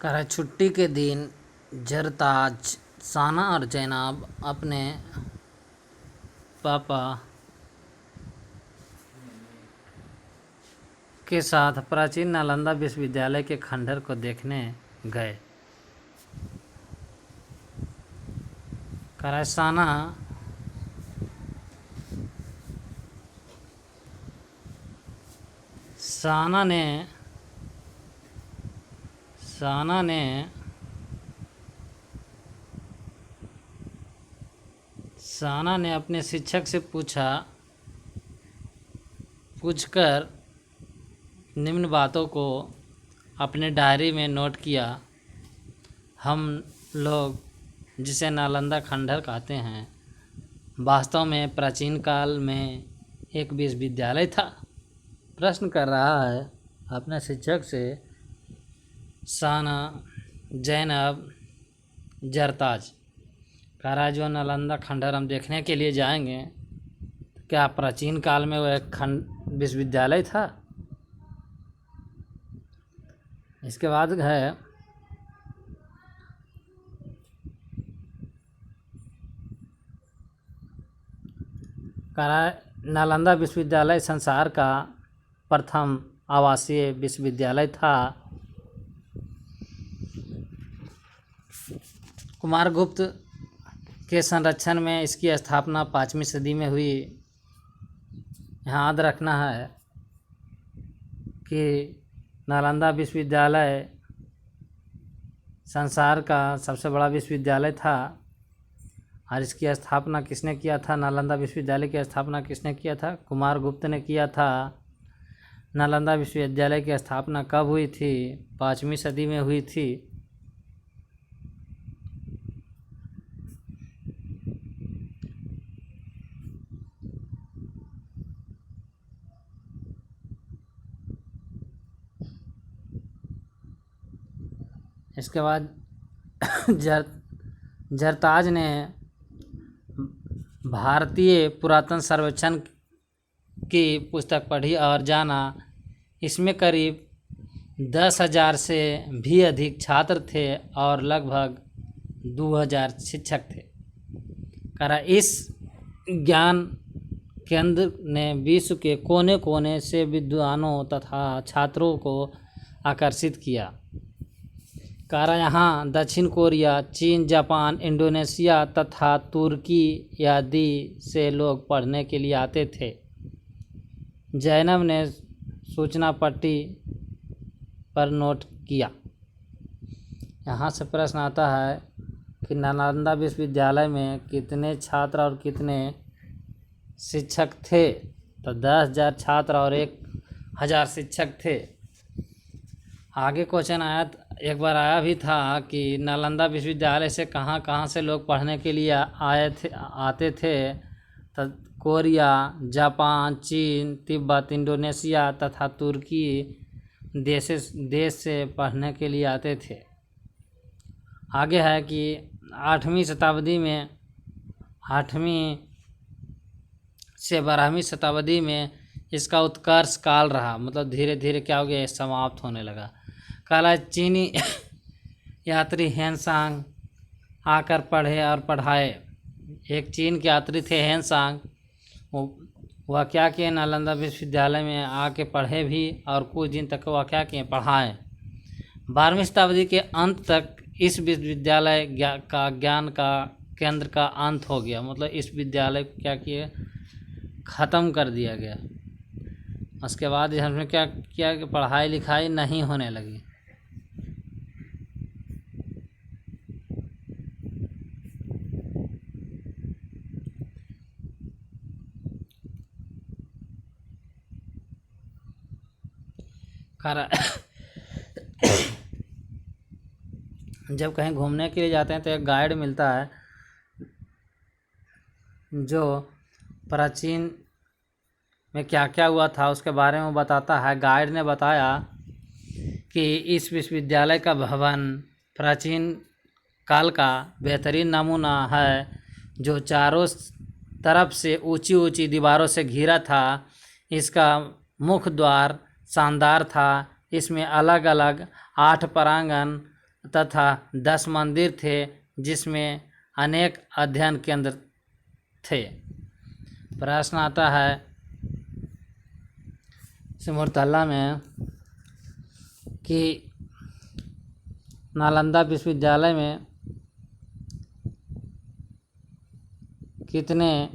कह छुट्टी के दिन जरताज, साना और जैनब अपने पापा के साथ प्राचीन नालंदा विश्वविद्यालय के खंडहर को देखने गए। साना ने अपने शिक्षक से पूछकर निम्न बातों को अपने डायरी में नोट किया। हम लोग जिसे नालंदा खंडहर कहते हैं, वास्तव में प्राचीन काल में एक विश्वविद्यालय था। प्रश्न कर रहा है अपने शिक्षक से साना, जैनब, जरताज। कह रहा है जो नालंदा खंडहर हम देखने के लिए जाएंगे, क्या प्राचीन काल में वह एक विश्वविद्यालय था? इसके बाद है कह रहा है नालंदा विश्वविद्यालय संसार का प्रथम आवासीय विश्वविद्यालय था। कुमारगुप्त के संरक्षण में इसकी स्थापना 5वीं सदी में हुई। याद रखना है कि नालंदा विश्वविद्यालय संसार का सबसे बड़ा विश्वविद्यालय था। और इसकी स्थापना किसने किया था? नालंदा विश्वविद्यालय की स्थापना किसने किया था? कुमारगुप्त ने किया था। नालंदा विश्वविद्यालय की स्थापना कब हुई थी? 5वीं सदी में हुई थी। इसके बाद जरताज ने भारतीय पुरातन सर्वेक्षण की पुस्तक पढ़ी और जाना। इसमें करीब 10,000 से भी अधिक छात्र थे और लगभग 2,000 शिक्षक थे। करा इस ज्ञान केंद्र ने विश्व के कोने कोने से विद्वानों तथा छात्रों को आकर्षित किया। कारा यहाँ दक्षिण कोरिया, चीन, जापान, इंडोनेशिया तथा तुर्की आदि से लोग पढ़ने के लिए आते थे। जैनब ने सूचना पट्टी पर नोट किया। यहाँ से प्रश्न आता है कि नालंदा विश्वविद्यालय में कितने छात्र और कितने शिक्षक थे? तो 10,000 छात्र और 1,000 शिक्षक थे। आगे क्वेश्चन एक बार आया भी था कि नालंदा विश्वविद्यालय से कहाँ से लोग पढ़ने के लिए आते थे? तो कोरिया, जापान, चीन, तिब्बत, इंडोनेशिया तथा तुर्की देश से पढ़ने के लिए आते थे। आगे है कि 8वीं से 12वीं शताब्दी में इसका उत्कर्ष काल रहा। मतलब धीरे धीरे क्या हो गया, समाप्त होने लगा। काला चीनी यात्री हेनसांग आकर पढ़े और पढ़ाए। एक चीन के यात्री थे हेनसांग। वह क्या किए? नालंदा विश्वविद्यालय में आके पढ़े भी और कुछ दिन तक वह क्या किए? पढ़ाए। 12वीं शताब्दी के अंत तक इस विश्वविद्यालय का ज्ञान का केंद्र का अंत हो गया। मतलब इस विद्यालय को क्या किए? ख़त्म कर दिया गया। उसके बाद हमने क्या किया कि पढ़ाई लिखाई नहीं होने लगी। जब कहीं घूमने के लिए जाते हैं तो एक गाइड मिलता है जो प्राचीन में क्या क्या हुआ था उसके बारे में बताता है। गाइड ने बताया कि इस विश्वविद्यालय का भवन प्राचीन काल का बेहतरीन नमूना है, जो चारों तरफ से ऊंची ऊंची दीवारों से घिरा था। इसका मुख्य द्वार शानदार था। इसमें अलग अलग 8 प्रांगण तथा 10 मंदिर थे जिसमें अनेक अध्ययन केंद्र थे। प्रश्न आता है सिमुलतला में कि नालंदा विश्वविद्यालय में कितने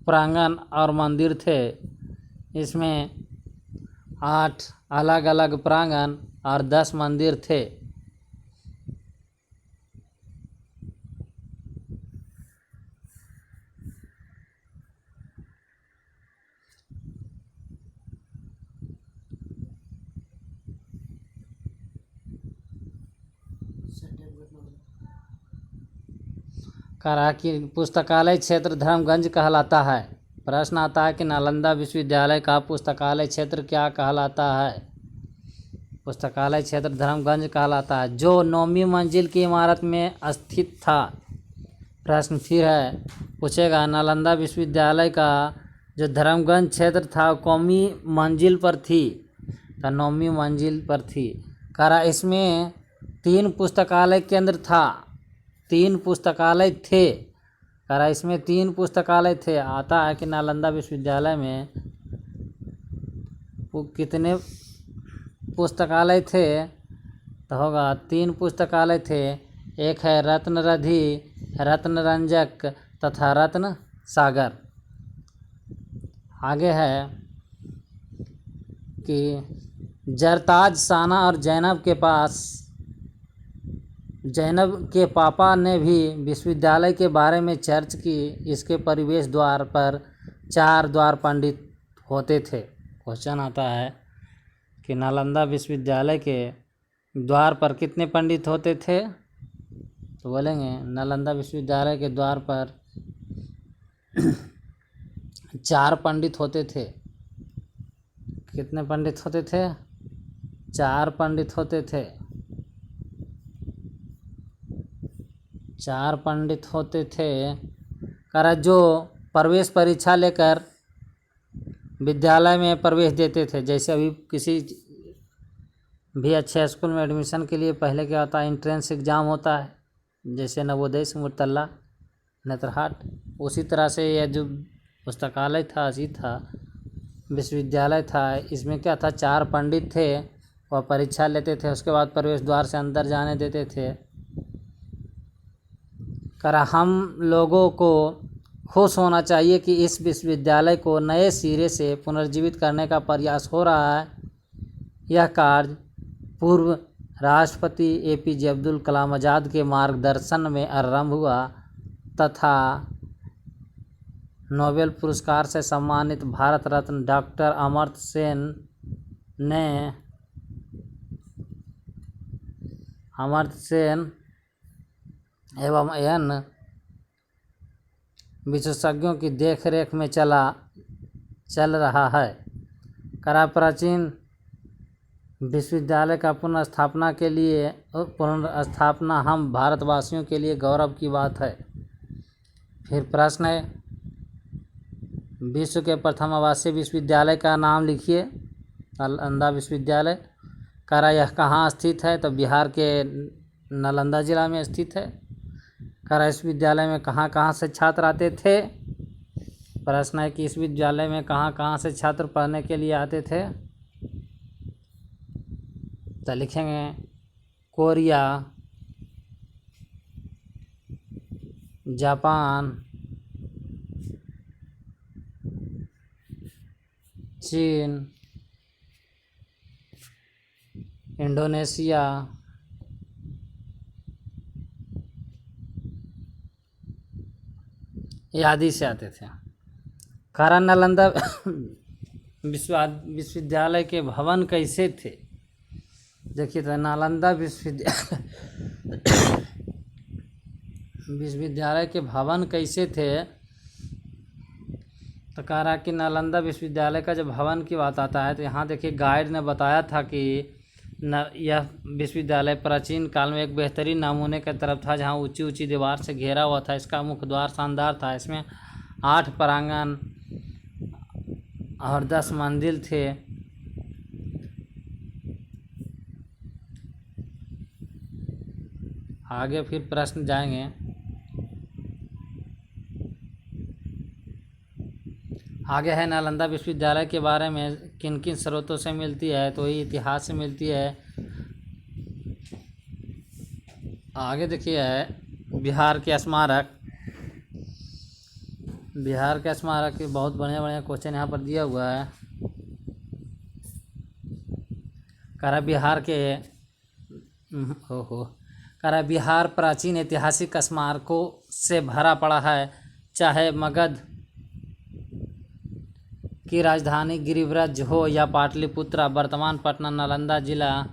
प्रांगण और मंदिर थे। इसमें 8 अलग अलग प्रांगण और 10 मंदिर थे। कहा कि पुस्तकालय क्षेत्र धर्मगंज कहलाता है। प्रश्न आता है कि नालंदा विश्वविद्यालय का पुस्तकालय क्षेत्र क्या कहलाता है। पुस्तकालय क्षेत्र धर्मगंज कहलाता है, जो 9वीं मंजिल की इमारत में स्थित था। प्रश्न फिर है, पूछेगा नालंदा विश्वविद्यालय का जो धर्मगंज क्षेत्र था कौमी मंजिल पर थी, तो 9वीं मंजिल पर थी। कहा इसमें 3 पुस्तकालय केंद्र था, 3 पुस्तकालय थे। कहा इसमें 3 पुस्तकालय थे। आता है कि नालंदा विश्वविद्यालय में कितने पुस्तकालय थे, तो होगा 3 पुस्तकालय थे। एक है रत्नरधि, रत्नरंजक तथा रत्न सागर। आगे है कि जरताज साना और जैनब के पापा ने भी विश्वविद्यालय के बारे में चर्च की। इसके प्रवेश द्वार पर 4 द्वार पंडित होते थे। क्वेश्चन आता है कि नालंदा विश्वविद्यालय के द्वार पर कितने पंडित होते थे, तो बोलेंगे नालंदा विश्वविद्यालय के द्वार पर 4 पंडित होते थे। कितने पंडित होते थे? 4 पंडित होते थे। 4 पंडित होते थे। करा जो प्रवेश परीक्षा लेकर विद्यालय में प्रवेश देते थे। जैसे अभी किसी भी अच्छे स्कूल में एडमिशन के लिए पहले क्या होता है, एंट्रेंस एग्ज़ाम होता है, जैसे नवोदय, सिमुलतला, नेतरहाट। उसी तरह से यह जो पुस्तकालय था अजी था, विश्वविद्यालय था, इसमें क्या था, 4 पंडित थे। वह परीक्षा लेते थे, उसके बाद प्रवेश द्वार से अंदर जाने देते थे। करा हम लोगों को खुश होना चाहिए कि इस विश्वविद्यालय को नए सिरे से पुनर्जीवित करने का प्रयास हो रहा है। यह कार्य पूर्व राष्ट्रपति APJ अब्दुल कलाम आज़ाद के मार्गदर्शन में आरंभ हुआ तथा नोबेल पुरस्कार से सम्मानित भारत रत्न डॉक्टर अमर्त्य सेन एवं अन्य विशेषज्ञों की देखरेख में चल रहा है। करा प्राचीन विश्वविद्यालय का पुनर्स्थापना हम भारतवासियों के लिए गौरव की बात है। फिर प्रश्न है, विश्व के प्रथम आवासीय विश्वविद्यालय का नाम लिखिए। नालंदा विश्वविद्यालय। करा यह कहाँ स्थित है, तो बिहार के नालंदा जिला में स्थित है। करा इस विद्यालय में कहाँ कहाँ से छात्र आते थे। प्रश्न है कि इस विद्यालय में कहाँ कहाँ से छात्र पढ़ने के लिए आते थे, तो लिखेंगे कोरिया, जापान, चीन, इंडोनेशिया, आदि से आते थे। करा नालंदा विश्वविद्यालय के भवन कैसे थे। देखिए तो नालंदा विश्वविद्यालय के भवन कैसे थे, तो कह रहा कि नालंदा विश्वविद्यालय का जब भवन की बात आता है तो यहाँ देखिए गाइड ने बताया था कि यह विश्वविद्यालय प्राचीन काल में एक बेहतरीन नमूने की तरफ था, जहाँ ऊंची ऊंची दीवार से घेरा हुआ था। इसका मुख्य द्वार शानदार था। इसमें 8 प्रांगण और 10 मंदिर थे। आगे फिर प्रश्न जाएंगे। आगे है नालंदा विश्वविद्यालय के बारे में किन किन स्रोतों से मिलती है, तो ये इतिहास से मिलती है। आगे देखिए है बिहार के स्मारक। बिहार के स्मारक के बहुत बढ़िया बढ़िया क्वेश्चन यहाँ पर दिया हुआ है। करा बिहार के करा बिहार प्राचीन ऐतिहासिक स्मारकों से भरा पड़ा है, चाहे मगध की राजधानी गिरिव्रज हो या पाटलिपुत्र, वर्तमान पटना, नालंदा जिला।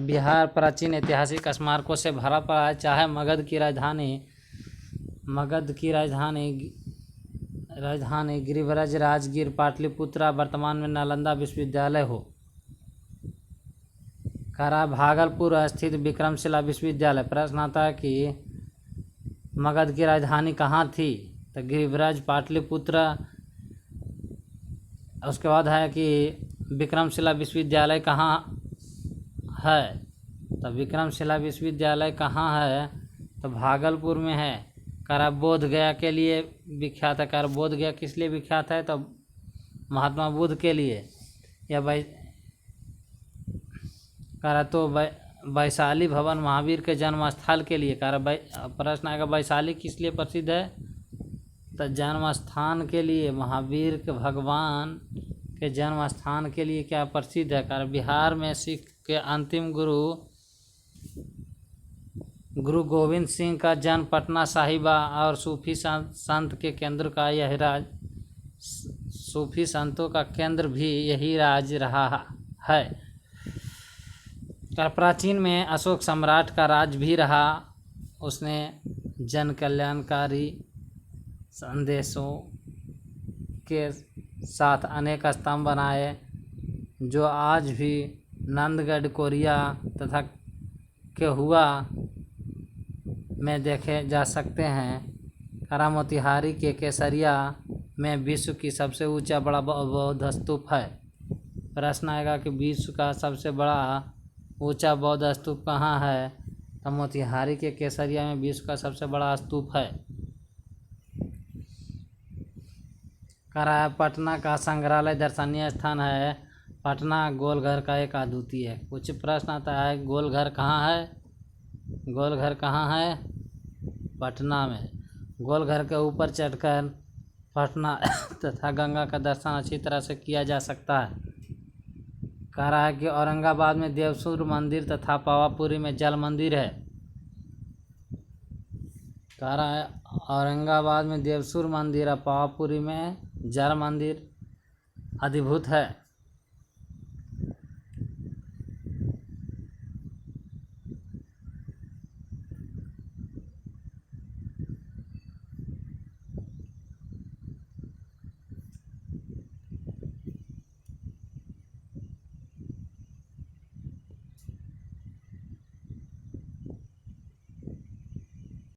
बिहार प्राचीन ऐतिहासिक स्मारकों से भरा पड़ा है, चाहे मगध की राजधानी गिरिव्रज, राजगीर, पाटलिपुत्र, वर्तमान में नालंदा विश्वविद्यालय हो। करा भागलपुर स्थित विक्रमशिला विश्वविद्यालय। प्रश्न आता है कि मगध की राजधानी कहाँ थी, तो गिरिव्रज, पाटलिपुत्र। उसके बाद है कि विक्रमशिला विश्वविद्यालय कहाँ है, तो विक्रमशिला विश्वविद्यालय कहाँ है, तो भागलपुर में है। करा बोध गया के लिए विख्यात है। करा बोध गया किस लिए विख्यात है, तो महात्मा बुद्ध के लिए। या करा तो वैशाली भवन महावीर के जन्म स्थल के लिए। करा प्रश्न आएगा वैशाली किस लिए प्रसिद्ध है, तो जन्म स्थान के लिए, महावीर के भगवान के जन्म स्थान के लिए क्या प्रसिद्ध है। करा बिहार में सिख के अंतिम गुरु गोविंद सिंह का जन्म पटना साहिबा और सूफी संत के केंद्र का यही राज, सूफी संतों का केंद्र भी यही राज रहा है। प्राचीन में अशोक सम्राट का राज भी रहा। उसने जन कल्याणकारी संदेशों के साथ अनेक स्तंभ बनाए, जो आज भी नंदगढ़, कोरिया तथा केहुआ में देखे जा सकते हैं। करा मोतिहारी के केसरिया में विश्व की सबसे ऊंचा बड़ा बौद्ध स्तूप है। प्रश्न आएगा कि विश्व का सबसे बड़ा ऊंचा बौद्ध स्तूप कहाँ है, तो मोतिहारी के केसरिया में विश्व का सबसे बड़ा स्तूप है। करा पटना का संग्रहालय दर्शनीय स्थान है। पटना गोलघर का एक अद्वितीय है। कुछ प्रश्न आता है गोलघर कहाँ है, गोलघर कहाँ है, पटना में। गोलघर के ऊपर चढ़कर पटना तथा गंगा का दर्शन अच्छी तरह से किया जा सकता है। कह रहा है कि औरंगाबाद में देवसूर मंदिर तथा पावापुरी में जल मंदिर है। कह रहा है औरंगाबाद में देवसूर मंदिर और पावापुरी में जल मंदिर अधिभूत है।